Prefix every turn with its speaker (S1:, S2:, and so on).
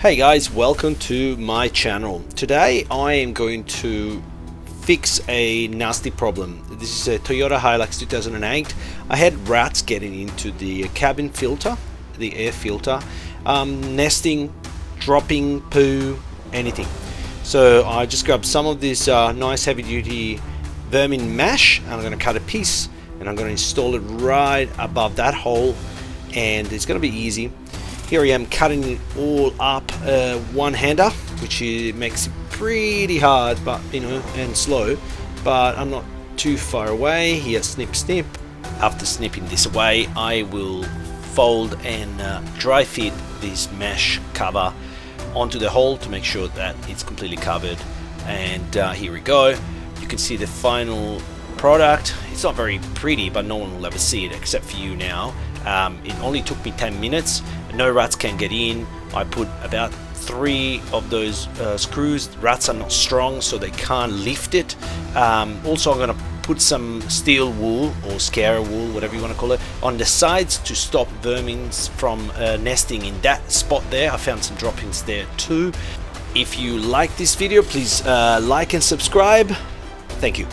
S1: Hey guys, welcome to my channel. Today I am going to fix a nasty problem. This is a Toyota Hilux 2008. I had rats getting into the cabin filter, the air filter, nesting, dropping poo, anything. So I just grabbed some of this nice heavy duty vermin mash, and I'm going to cut a piece and I'm going to install it right above that hole, and it's going to be easy. Here I am cutting it all up one-hander, which makes it pretty hard, but and slow, but I'm not too far away. Here, snip snip. After snipping this away, I will fold and dry fit this mesh cover onto the hole to make sure that it's completely covered. And here we go. You can see the final product. It's not very pretty, but no one will ever see it except for you now. It only took me 10 minutes. No rats can get in. I put about 3 of those screws. Rats are not strong, so they can't lift it. Also, I'm going to put some steel wool or scare wool, whatever you want to call it, on the sides to stop vermin from nesting in that spot there. I found some droppings there too. If you like this video, please like and subscribe. Thank you.